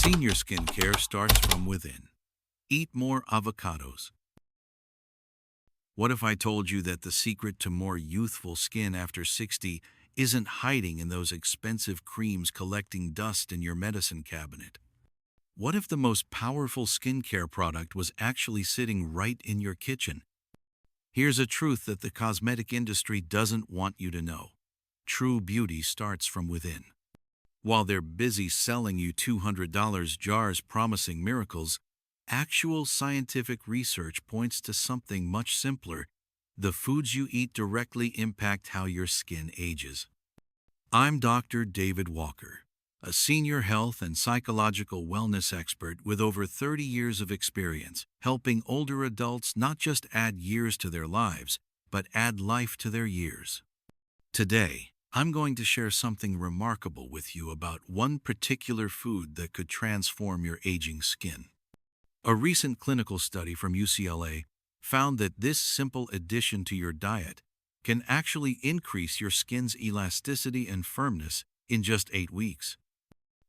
Senior skincare starts from within. Eat more avocados. What if I told you that the secret to more youthful skin after 60 isn't hiding in those expensive creams collecting dust in your medicine cabinet? What if the most powerful skincare product was actually sitting right in your kitchen? Here's a truth that the cosmetic industry doesn't want you to know. True beauty starts from within. While they're busy selling you $200 jars promising miracles, actual scientific research points to something much simpler. The foods you eat directly impact how your skin ages. I'm Dr. David Walker, a senior health and psychological wellness expert with over 30 years of experience helping older adults not just add years to their lives, but add life to their years. Today, I'm going to share something remarkable with you about one particular food that could transform your aging skin. A recent clinical study from UCLA found that this simple addition to your diet can actually increase your skin's elasticity and firmness in just 8 weeks.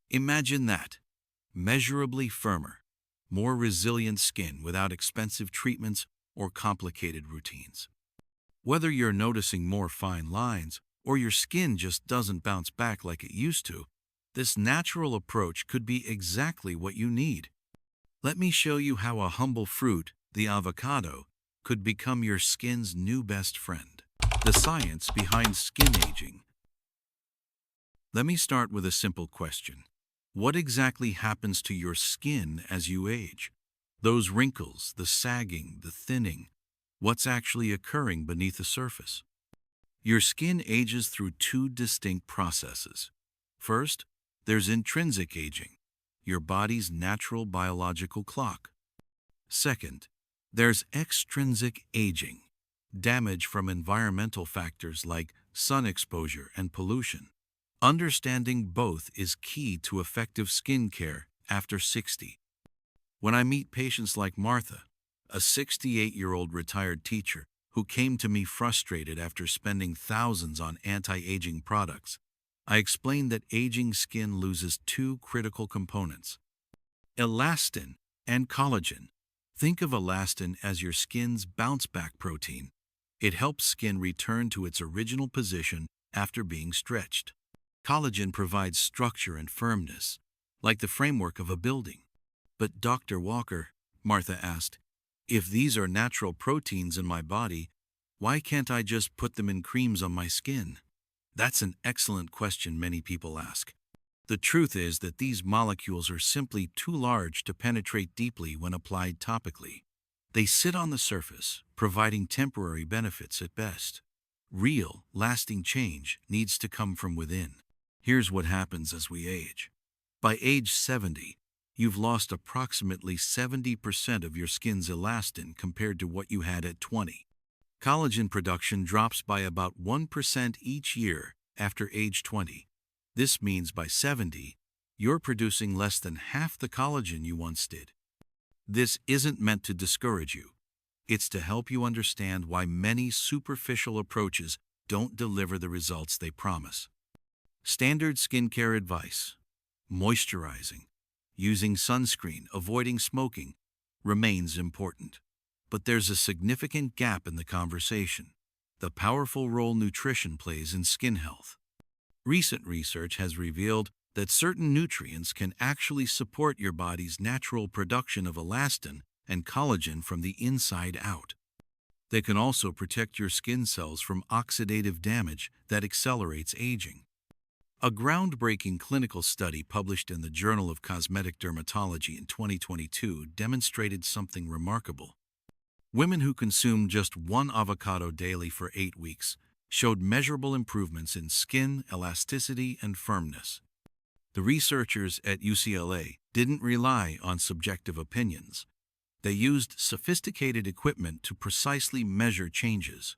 Imagine that. Measurably firmer, more resilient skin without expensive treatments or complicated routines. Whether you're noticing more fine lines or your skin just doesn't bounce back like it used to, this natural approach could be exactly what you need. Let me show you how a humble fruit, the avocado, could become your skin's new best friend. The science behind skin aging. Let me start with a simple question. What exactly happens to your skin as you age? Those wrinkles, the sagging, the thinning, what's actually occurring beneath the surface? Your skin ages through two distinct processes. First, there's intrinsic aging, your body's natural biological clock. Second, there's extrinsic aging, damage from environmental factors like sun exposure and pollution. Understanding both is key to effective skin care after 60. When I meet patients like Martha, a 68-year-old retired teacher who came to me frustrated after spending thousands on anti-aging products, I explained that aging skin loses two critical components: elastin and collagen. Think of elastin as your skin's bounce-back protein. It helps skin return to its original position after being stretched. Collagen provides structure and firmness, like the framework of a building. But Dr. Walker, Martha asked, if these are natural proteins in my body, why can't I just put them in creams on my skin? That's an excellent question many people ask. The truth is that these molecules are simply too large to penetrate deeply when applied topically. They sit on the surface, providing temporary benefits at best. Real, lasting change needs to come from within. Here's what happens as we age. By age 70, you've lost approximately 70% of your skin's elastin compared to what you had at 20. Collagen production drops by about 1% each year after age 20. This means by 70, you're producing less than half the collagen you once did. This isn't meant to discourage you. It's to help you understand why many superficial approaches don't deliver the results they promise. Standard skincare advice: moisturizing, using sunscreen, avoiding smoking, remains important. But there's a significant gap in the conversation: the powerful role nutrition plays in skin health. Recent research has revealed that certain nutrients can actually support your body's natural production of elastin and collagen from the inside out. They can also protect your skin cells from oxidative damage that accelerates aging. A groundbreaking clinical study published in the Journal of Cosmetic Dermatology in 2022 demonstrated something remarkable. Women who consumed just one avocado daily for 8 weeks showed measurable improvements in skin elasticity and firmness. The researchers at UCLA didn't rely on subjective opinions. They used sophisticated equipment to precisely measure changes.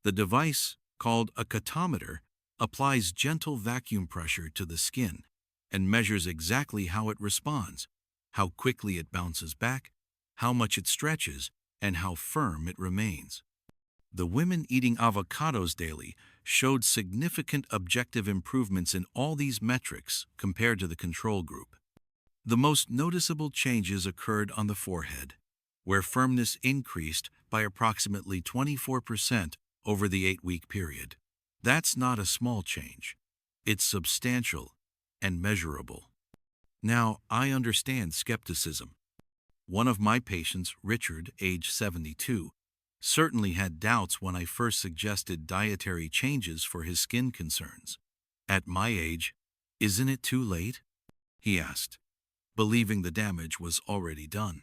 The device, called a catometer, applies gentle vacuum pressure to the skin and measures exactly how it responds, how quickly it bounces back, how much it stretches, and how firm it remains. The women eating avocados daily showed significant objective improvements in all these metrics compared to the control group. The most noticeable changes occurred on the forehead, where firmness increased by approximately 24% over the 8-week period. That's not a small change. It's substantial and measurable. Now, I understand skepticism. One of my patients, Richard, age 72, certainly had doubts when I first suggested dietary changes for his skin concerns. At my age, isn't it too late? He asked, believing the damage was already done.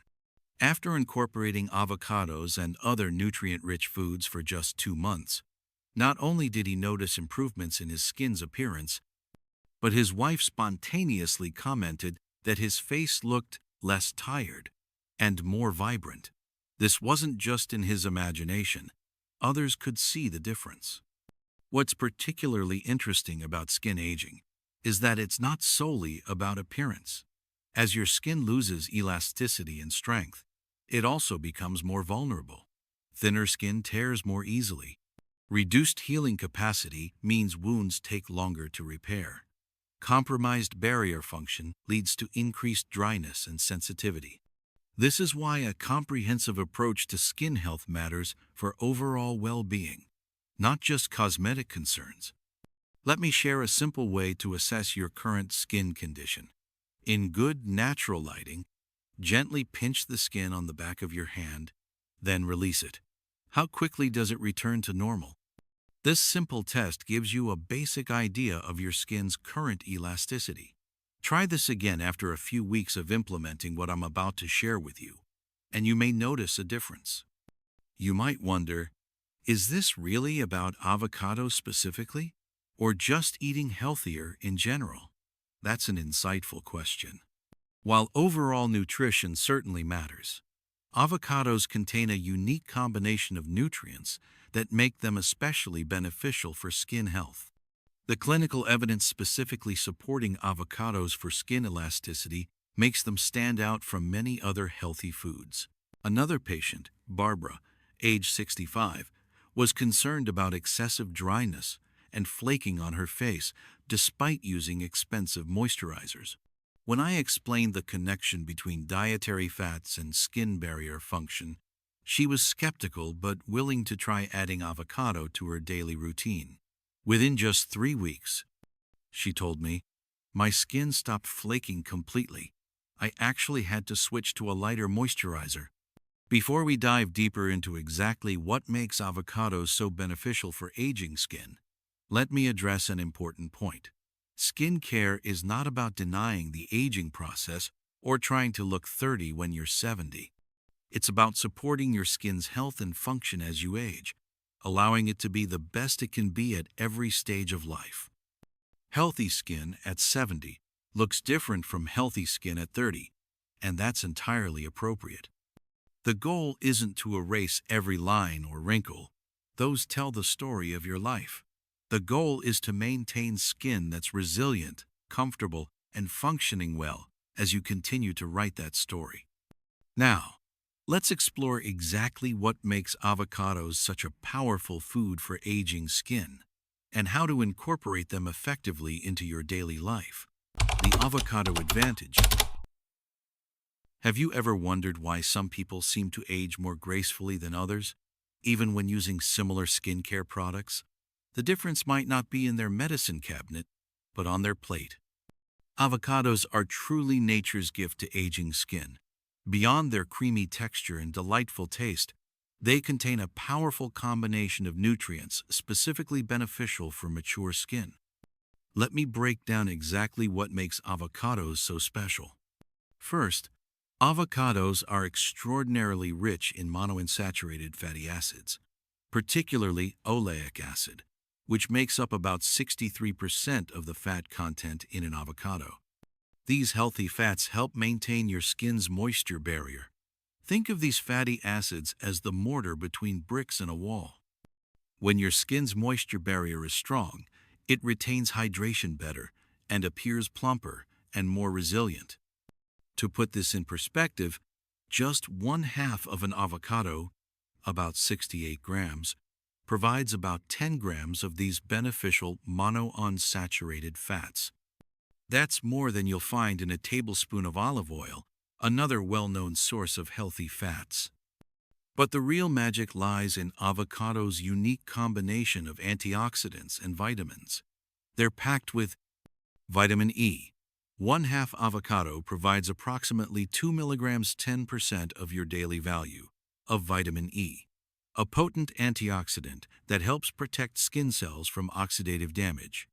After incorporating avocados and other nutrient-rich foods for just 2 months, not only did he notice improvements in his skin's appearance, but his wife spontaneously commented that his face looked less tired and more vibrant. This wasn't just in his imagination. Others could see the difference. What's particularly interesting about skin aging is that it's not solely about appearance. As your skin loses elasticity and strength, it also becomes more vulnerable. Thinner skin tears more easily. Reduced healing capacity means wounds take longer to repair. Compromised barrier function leads to increased dryness and sensitivity. This is why a comprehensive approach to skin health matters for overall well-being, not just cosmetic concerns. Let me share a simple way to assess your current skin condition. In good natural lighting, gently pinch the skin on the back of your hand, then release it. How quickly does it return to normal? This simple test gives you a basic idea of your skin's current elasticity. Try this again after a few weeks of implementing what I'm about to share with you, and you may notice a difference. You might wonder, is this really about avocados specifically, or just eating healthier in general? That's an insightful question. While overall nutrition certainly matters, avocados contain a unique combination of nutrients that make them especially beneficial for skin health. The clinical evidence specifically supporting avocados for skin elasticity makes them stand out from many other healthy foods. Another patient, Barbara, age 65, was concerned about excessive dryness and flaking on her face despite using expensive moisturizers. When I explained the connection between dietary fats and skin barrier function, she was skeptical but willing to try adding avocado to her daily routine. Within just 3 weeks, she told me, my skin stopped flaking completely. I actually had to switch to a lighter moisturizer. Before we dive deeper into exactly what makes avocados so beneficial for aging skin, let me address an important point. Skin care is not about denying the aging process or trying to look 30 when you're 70. It's about supporting your skin's health and function as you age, allowing it to be the best it can be at every stage of life. Healthy skin at 70 looks different from healthy skin at 30, and that's entirely appropriate. The goal isn't to erase every line or wrinkle. Those tell the story of your life. The goal is to maintain skin that's resilient, comfortable, and functioning well as you continue to write that story. Now, let's explore exactly what makes avocados such a powerful food for aging skin, and how to incorporate them effectively into your daily life. The avocado advantage. Have you ever wondered why some people seem to age more gracefully than others, even when using similar skincare products? The difference might not be in their medicine cabinet, but on their plate. Avocados are truly nature's gift to aging skin. Beyond their creamy texture and delightful taste, they contain a powerful combination of nutrients specifically beneficial for mature skin. Let me break down exactly what makes avocados so special. First, avocados are extraordinarily rich in monounsaturated fatty acids, particularly oleic acid, which makes up about 63% of the fat content in an avocado. These healthy fats help maintain your skin's moisture barrier. Think of these fatty acids as the mortar between bricks and a wall. When your skin's moisture barrier is strong, it retains hydration better and appears plumper and more resilient. To put this in perspective, just 1/2 of an avocado, about 68 grams, provides about 10 grams of these beneficial monounsaturated fats. That's more than you'll find in a tablespoon of olive oil, another well-known source of healthy fats. But the real magic lies in avocado's unique combination of antioxidants and vitamins. They're packed with vitamin E. One half avocado provides approximately 2 milligrams, 10% of your daily value of vitamin E, a potent antioxidant that helps protect skin cells from oxidative damage.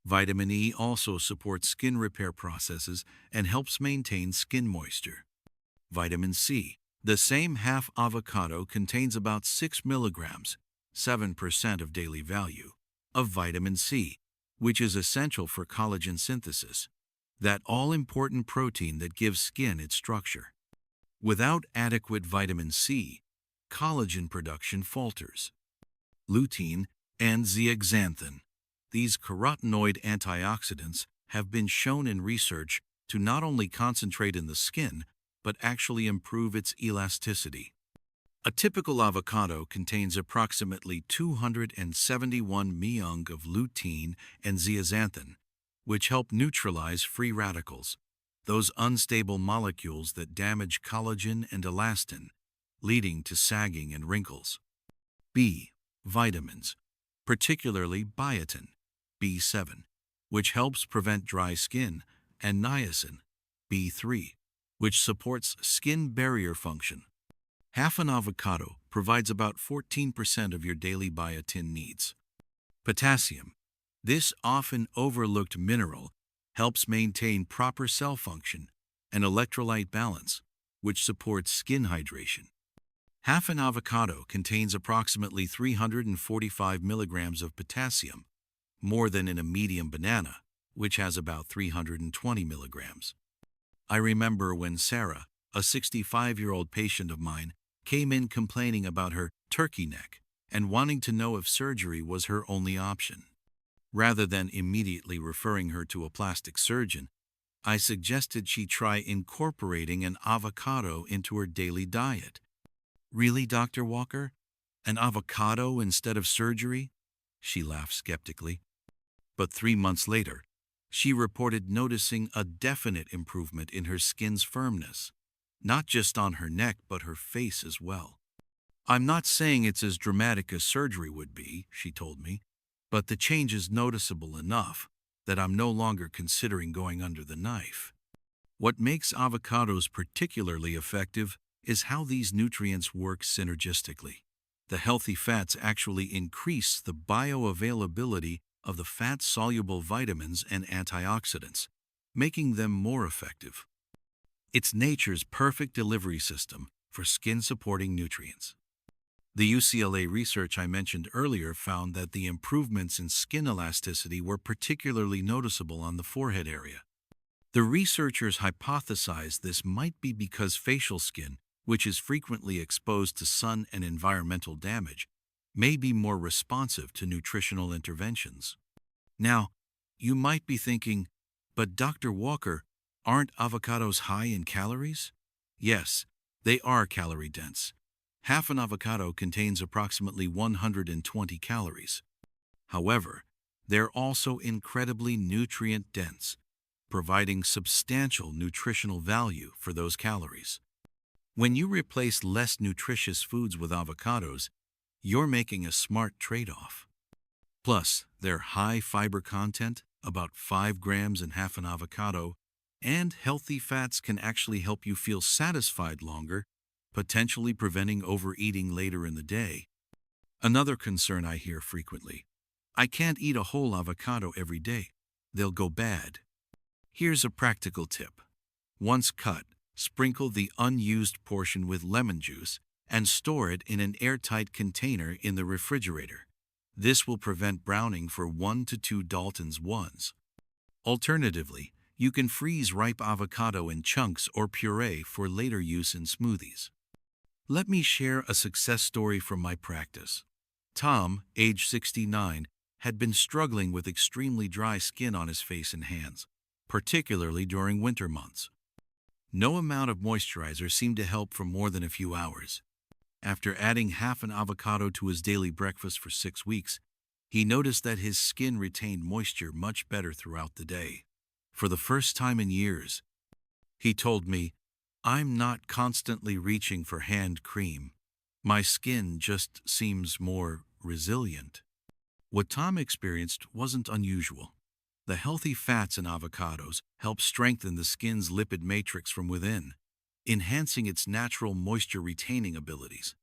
Vitamin E also supports skin repair processes and helps maintain skin moisture. Vitamin C. The same half avocado contains about 6 milligrams, 7% of daily value, of vitamin C, which is essential for collagen synthesis, that all-important protein that gives skin its structure. Without adequate vitamin C, collagen production falters. Lutein and zeaxanthin. These carotenoid antioxidants have been shown in research to not only concentrate in the skin, but actually improve its elasticity. A typical avocado contains approximately 271 mg of lutein and zeaxanthin, which help neutralize free radicals, those unstable molecules that damage collagen and elastin, leading to sagging and wrinkles. B. Vitamins, particularly biotin, B7, which helps prevent dry skin, and niacin, B3, which supports skin barrier function. Half an avocado provides about 14% of your daily biotin needs. Potassium. This often overlooked mineral helps maintain proper cell function and electrolyte balance, which supports skin hydration. Half an avocado contains approximately 345 milligrams of potassium, more than in a medium banana, which has about 320 milligrams. I remember when Sarah, a 65-year-old patient of mine, came in complaining about her turkey neck and wanting to know if surgery was her only option. Rather than immediately referring her to a plastic surgeon, I suggested she try incorporating an avocado into her daily diet. "Really, Dr. Walker? An avocado instead of surgery?" She laughed skeptically. But 3 months later, she reported noticing a definite improvement in her skin's firmness, not just on her neck but her face as well. "I'm not saying it's as dramatic as surgery would be," she told me, "but the change is noticeable enough that I'm no longer considering going under the knife." What makes avocados particularly effective is how these nutrients work synergistically. The healthy fats actually increase the bioavailability of the fat-soluble vitamins and antioxidants, making them more effective. It's nature's perfect delivery system for skin-supporting nutrients. The UCLA research I mentioned earlier found that the improvements in skin elasticity were particularly noticeable on the forehead area. The researchers hypothesized this might be because facial skin, which is frequently exposed to sun and environmental damage, may be more responsive to nutritional interventions. Now, you might be thinking, "But Dr. Walker, aren't avocados high in calories?" Yes, they are calorie dense. Half an avocado contains approximately 120 calories. However, they're also incredibly nutrient dense, providing substantial nutritional value for those calories. When you replace less nutritious foods with avocados, you're making a smart trade-off. Plus, their high fiber content, about 5 grams in half an avocado, and healthy fats can actually help you feel satisfied longer, potentially preventing overeating later in the day. Another concern I hear frequently: "I can't eat a whole avocado every day. They'll go bad." Here's a practical tip. Once cut, sprinkle the unused portion with lemon juice and store it in an airtight container in the refrigerator. This will prevent browning for 1 to 2 Dalton's ones. Alternatively, you can freeze ripe avocado in chunks or puree for later use in smoothies. Let me share a success story from my practice. Tom, age 69, had been struggling with extremely dry skin on his face and hands, particularly during winter months. No amount of moisturizer seemed to help for more than a few hours. After adding half an avocado to his daily breakfast for 6 weeks, he noticed that his skin retained moisture much better throughout the day. For the first time in years, he told me, I'm not constantly reaching for hand cream. My skin just seems more resilient. What Tom experienced wasn't unusual. The healthy fats in avocados help strengthen the skin's lipid matrix from within, enhancing its natural moisture-retaining abilities.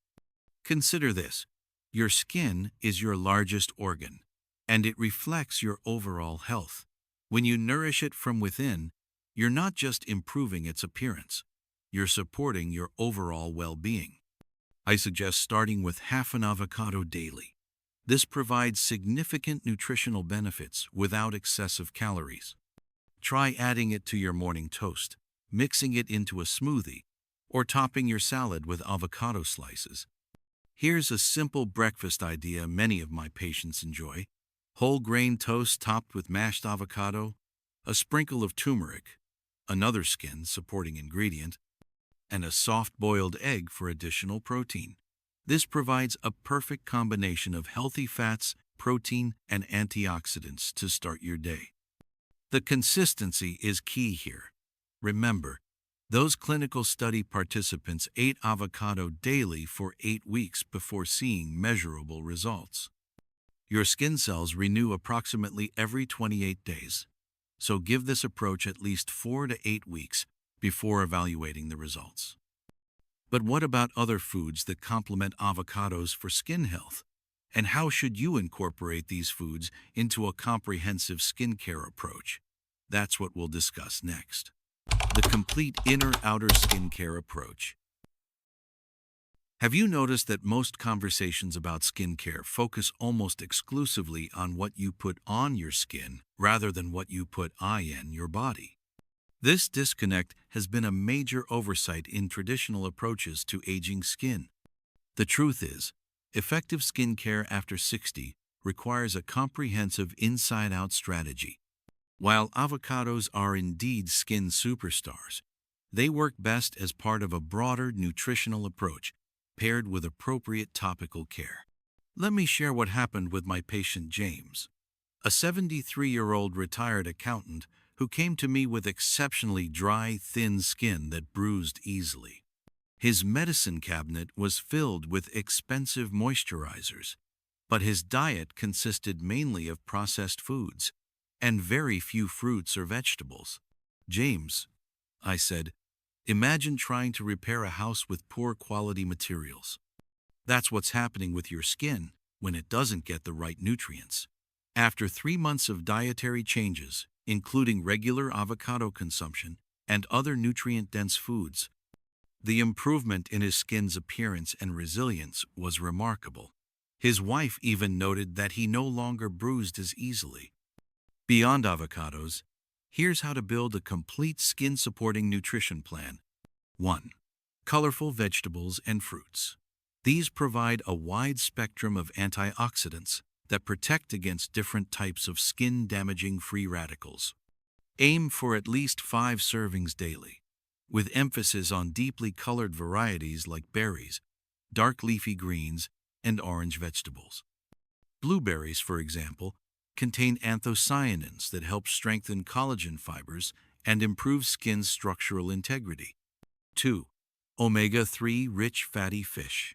Consider this. Your skin is your largest organ, and it reflects your overall health. When you nourish it from within, you're not just improving its appearance, you're supporting your overall well-being. I suggest starting with half an avocado daily. This provides significant nutritional benefits without excessive calories. Try adding it to your morning toast, mixing it into a smoothie, or topping your salad with avocado slices. Here's a simple breakfast idea many of my patients enjoy. Whole grain toast topped with mashed avocado, a sprinkle of turmeric, another skin-supporting ingredient, and a soft-boiled egg for additional protein. This provides a perfect combination of healthy fats, protein, and antioxidants to start your day. The consistency is key here. Remember, those clinical study participants ate avocado daily for 8 weeks before seeing measurable results. Your skin cells renew approximately every 28 days, so give this approach at least 4 to 8 weeks before evaluating the results. But what about other foods that complement avocados for skin health? And how should you incorporate these foods into a comprehensive skincare approach? That's what we'll discuss next. The complete inner-outer skincare approach. Have you noticed that most conversations about skincare focus almost exclusively on what you put on your skin rather than what you put in your body? This disconnect has been a major oversight in traditional approaches to aging skin. The truth is, effective skincare after 60 requires a comprehensive inside-out strategy. While avocados are indeed skin superstars, they work best as part of a broader nutritional approach paired with appropriate topical care. Let me share what happened with my patient James, a 73-year-old retired accountant who came to me with exceptionally dry, thin skin that bruised easily. His medicine cabinet was filled with expensive moisturizers, but his diet consisted mainly of processed foods and very few fruits or vegetables. James, I said, imagine trying to repair a house with poor quality materials. That's what's happening with your skin when it doesn't get the right nutrients. After 3 months of dietary changes, including regular avocado consumption and other nutrient-dense foods, the improvement in his skin's appearance and resilience was remarkable. His wife even noted that he no longer bruised as easily. Beyond avocados, here's how to build a complete skin-supporting nutrition plan. 1. Colorful vegetables and fruits. These provide a wide spectrum of antioxidants that protect against different types of skin-damaging free radicals. Aim for at least 5 servings daily, with emphasis on deeply colored varieties like berries, dark leafy greens, and orange vegetables. Blueberries, for example, contain anthocyanins that help strengthen collagen fibers and improve skin's structural integrity. 2. Omega-3 rich fatty fish.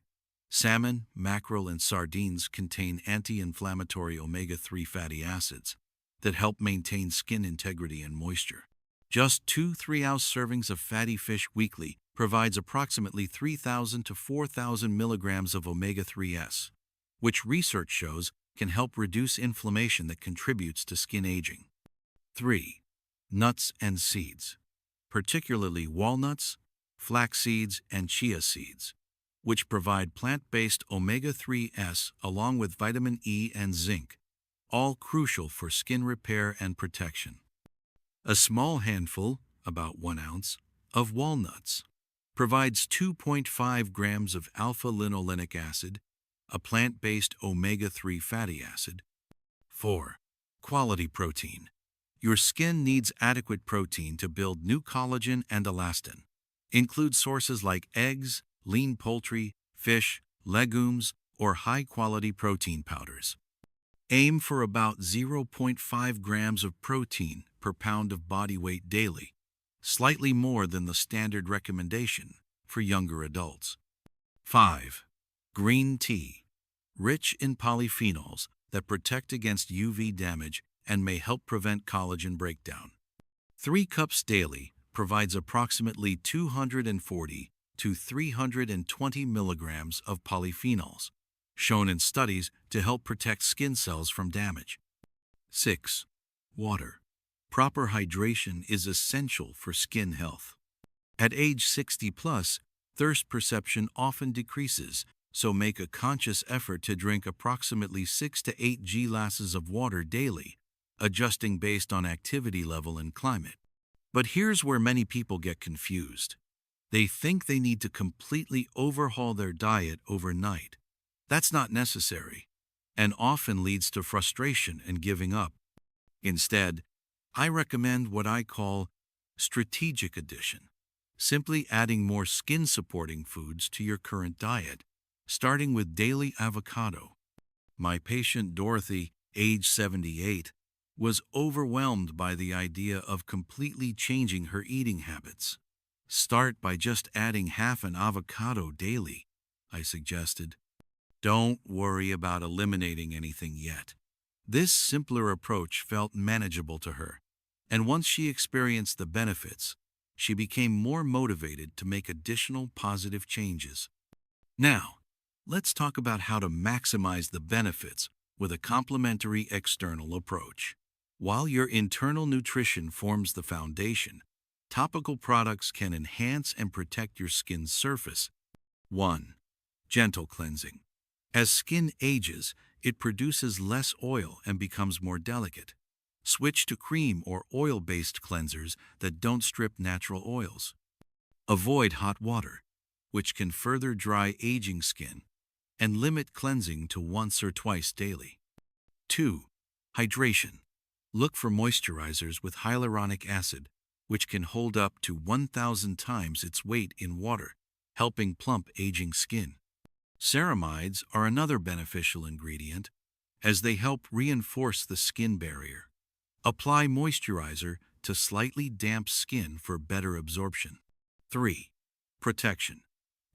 Salmon, mackerel, and sardines contain anti-inflammatory omega-3 fatty acids that help maintain skin integrity and moisture. Just 2 3-ounce servings of fatty fish weekly provides approximately 3,000 to 4,000 milligrams of omega-3s, which research shows can help reduce inflammation that contributes to skin aging. 3. Nuts and seeds, particularly walnuts, flax seeds, and chia seeds, which provide plant-based omega-3s along with vitamin E and zinc, all crucial for skin repair and protection. A small handful, about 1 ounce, of walnuts provides 2.5 grams of alpha-linolenic acid, a plant-based omega-3 fatty acid. 4. Quality protein. Your skin needs adequate protein to build new collagen and elastin. Include sources like eggs, lean poultry, fish, legumes, or high-quality protein powders. Aim for about zero point 0.5 grams of protein per pound of body weight daily, slightly more than the standard recommendation for younger adults. 5. Green tea, rich in polyphenols that protect against UV damage and may help prevent collagen breakdown. 3 cups daily provides approximately 240 to 320 milligrams of polyphenols, shown in studies to help protect skin cells from damage. 6. Water. Proper hydration is essential for skin health. At age 60 plus, thirst perception often decreases, so make a conscious effort to drink approximately 6 to 8 glasses of water daily, adjusting based on activity level and climate. But here's where many people get confused. They think they need to completely overhaul their diet overnight. That's not necessary, and often leads to frustration and giving up. Instead, I recommend what I call strategic addition, simply adding more skin-supporting foods to your current diet, starting with daily avocado. My patient Dorothy, age 78, was overwhelmed by the idea of completely changing her eating habits. Start by just adding half an avocado daily, I suggested. Don't worry about eliminating anything yet. This simpler approach felt manageable to her, and once she experienced the benefits, she became more motivated to make additional positive changes. Now, let's talk about how to maximize the benefits with a complementary external approach. While your internal nutrition forms the foundation, topical products can enhance and protect your skin's surface. 1. Gentle cleansing. As skin ages, it produces less oil and becomes more delicate. Switch to cream or oil-based cleansers that don't strip natural oils. Avoid hot water, which can further dry aging skin, and limit cleansing to once or twice daily. 2. Hydration. Look for moisturizers with hyaluronic acid, which can hold up to 1,000 times its weight in water, helping plump aging skin. Ceramides are another beneficial ingredient, as they help reinforce the skin barrier. Apply moisturizer to slightly damp skin for better absorption. 3. Protection.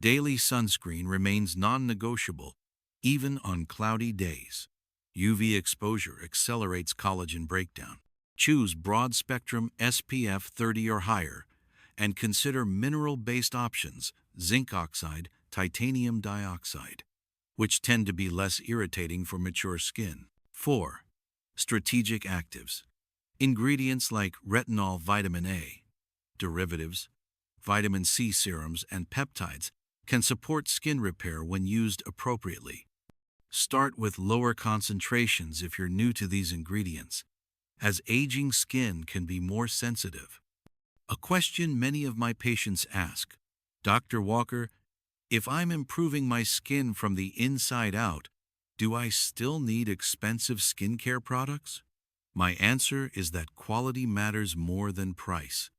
Daily sunscreen remains non-negotiable, even on cloudy days. UV exposure accelerates collagen breakdown. Choose broad-spectrum SPF 30 or higher, and consider mineral-based options, zinc oxide, titanium dioxide, which tend to be less irritating for mature skin. 4. Strategic actives. Ingredients like retinol vitamin A, derivatives, vitamin C serums, and peptides can support skin repair when used appropriately. Start with lower concentrations if you're new to these ingredients, as aging skin can be more sensitive. A question many of my patients ask: Dr. Walker, if I'm improving my skin from the inside out, do I still need expensive skincare products? My answer is that quality matters more than price.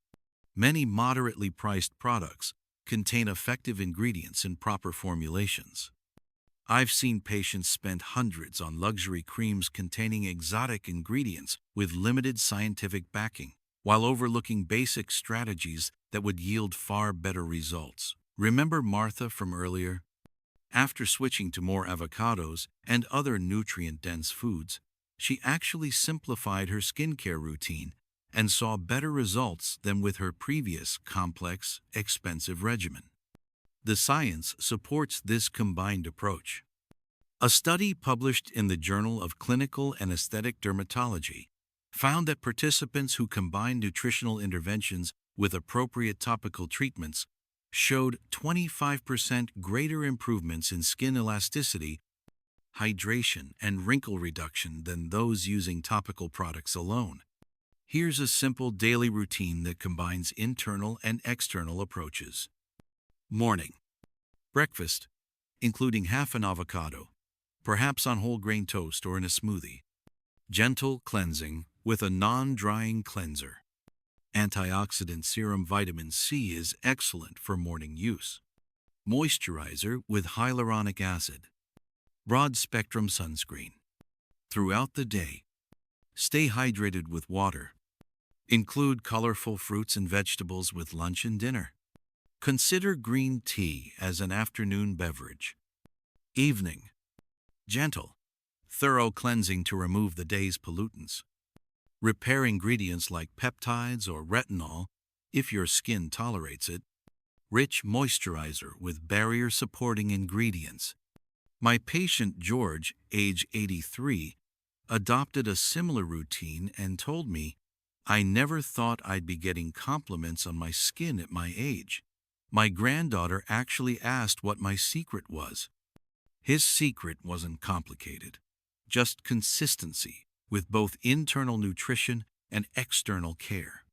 Many moderately priced products contain effective ingredients in proper formulations. I've seen patients spend hundreds on luxury creams containing exotic ingredients with limited scientific backing, while overlooking basic strategies that would yield far better results. Remember Martha from earlier? After switching to more avocados and other nutrient-dense foods, she actually simplified her skincare routine and saw better results than with her previous complex, expensive regimen. The science supports this combined approach. A study published in the Journal of Clinical and Aesthetic Dermatology found that participants who combined nutritional interventions with appropriate topical treatments showed 25% greater improvements in skin elasticity, hydration, and wrinkle reduction than those using topical products alone. Here's a simple daily routine that combines internal and external approaches. Morning. Breakfast, including half an avocado, perhaps on whole grain toast or in a smoothie. Gentle cleansing with a non-drying cleanser. Antioxidant serum vitamin C is excellent for morning use. Moisturizer with hyaluronic acid. Broad-spectrum sunscreen. throughout the day. Stay hydrated with water. Include colorful fruits and vegetables with lunch and dinner. Consider green tea as an afternoon beverage. Evening. Gentle, thorough cleansing to remove the day's pollutants. Repair ingredients like peptides or retinol if your skin tolerates it. Rich moisturizer with barrier-supporting ingredients. My patient George, age 83, adopted a similar routine and told me, "I never thought I'd be getting compliments on my skin at my age." My granddaughter actually asked what my secret was. His secret wasn't complicated, just consistency with both internal nutrition and external care.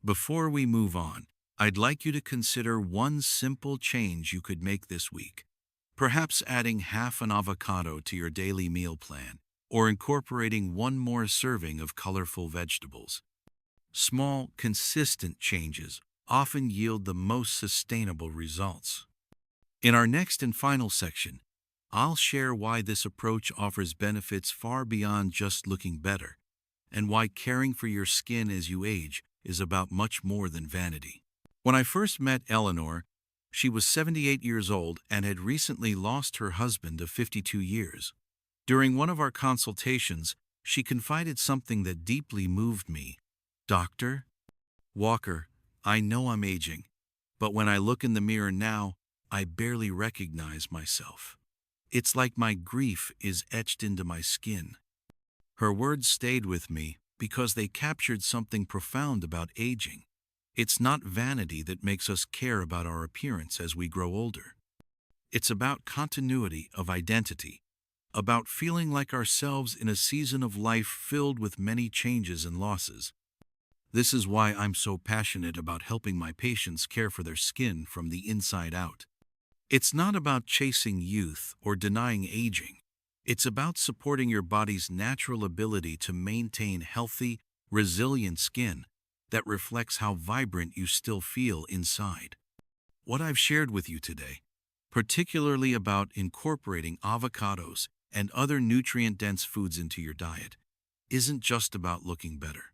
Before we move on, I'd like you to consider one simple change you could make this week. Perhaps adding half an avocado to your daily meal plan, or incorporating one more serving of colorful vegetables. Small, consistent changes often yield the most sustainable results. In our next and final section, I'll share why this approach offers benefits far beyond just looking better, and why caring for your skin as you age is about much more than vanity. When I first met Eleanor, she was 78 years old and had recently lost her husband of 52 years. During one of our consultations, she confided something that deeply moved me. "Dr. Walker, I know I'm aging, but when I look in the mirror now, I barely recognize myself. It's like my grief is etched into my skin." Her words stayed with me because they captured something profound about aging. It's not vanity that makes us care about our appearance as we grow older. It's about continuity of identity, about feeling like ourselves in a season of life filled with many changes and losses. This is why I'm so passionate about helping my patients care for their skin from the inside out. It's not about chasing youth or denying aging. It's about supporting your body's natural ability to maintain healthy, resilient skin that reflects how vibrant you still feel inside. What I've shared with you today, particularly about incorporating avocados and other nutrient-dense foods into your diet, isn't just about looking better.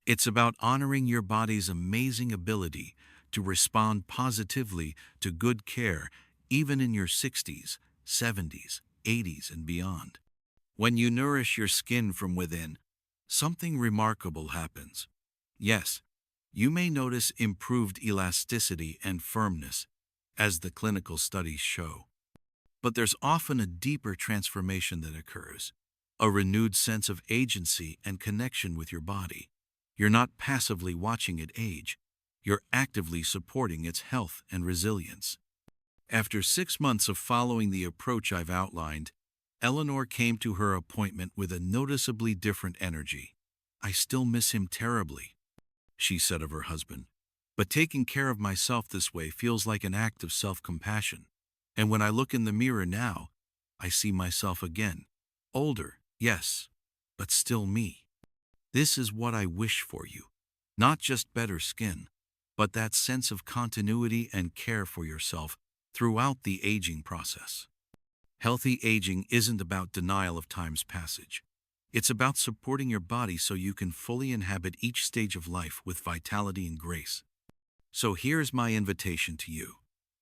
It's about honoring your body's amazing ability to respond positively to good care even in your 60s, 70s, 80s, and beyond. When you nourish your skin from within, something remarkable happens. Yes, you may notice improved elasticity and firmness, as the clinical studies show. But there's often a deeper transformation that occurs, a renewed sense of agency and connection with your body. You're not passively watching it age, you're actively supporting its health and resilience. After 6 months of following the approach I've outlined, Eleanor came to her appointment with a noticeably different energy. "I still miss him terribly," she said of her husband, "but taking care of myself this way feels like an act of self-compassion. And when I look in the mirror now, I see myself again. Older, yes, but still me. This is what I wish for you. Not just better skin, but that sense of continuity and care for yourself throughout the aging process." Healthy aging isn't about denial of time's passage. It's about supporting your body so you can fully inhabit each stage of life with vitality and grace. So here's my invitation to you.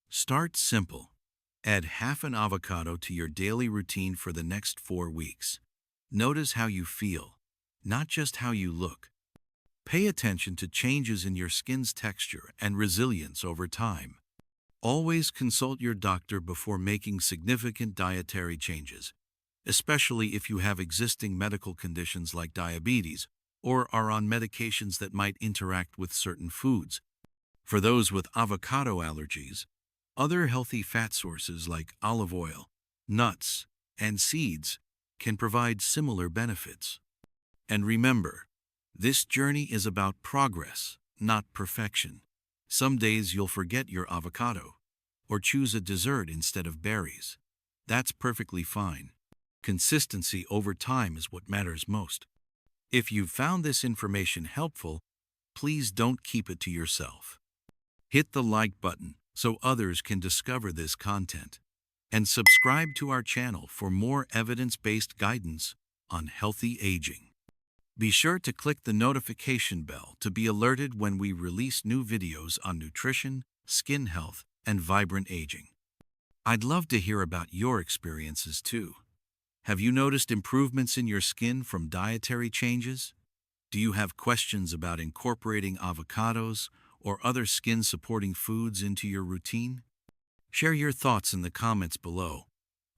Start simple. Add half an avocado to your daily routine for the next 4 weeks. Notice how you feel, not just how you look. Pay attention to changes in your skin's texture and resilience over time. Always consult your doctor before making significant dietary changes, especially if you have existing medical conditions like diabetes or are on medications that might interact with certain foods. For those with avocado allergies, other healthy fat sources like olive oil, nuts, and seeds can provide similar benefits. And remember, this journey is about progress, not perfection. Some days you'll forget your avocado or choose a dessert instead of berries. That's perfectly fine. Consistency over time is what matters most. If you've found this information helpful, please don't keep it to yourself. Hit the like button so others can discover this content, and subscribe to our channel for more evidence-based guidance on healthy aging. Be sure to click the notification bell to be alerted when we release new videos on nutrition, skin health, and vibrant aging. I'd love to hear about your experiences too. Have you noticed improvements in your skin from dietary changes? Do you have questions about incorporating avocados or other skin-supporting foods into your routine? Share your thoughts in the comments below.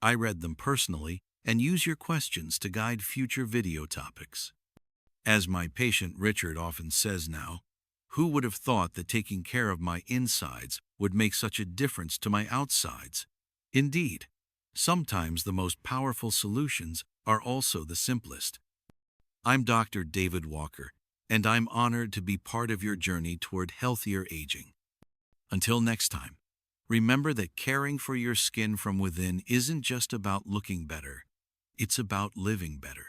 I read them personally and use your questions to guide future video topics. As my patient Richard often says now, who would have thought that taking care of my insides would make such a difference to my outsides? Indeed, sometimes the most powerful solutions are also the simplest. I'm Dr. David Walker, and I'm honored to be part of your journey toward healthier aging. Until next time, remember that caring for your skin from within isn't just about looking better, it's about living better.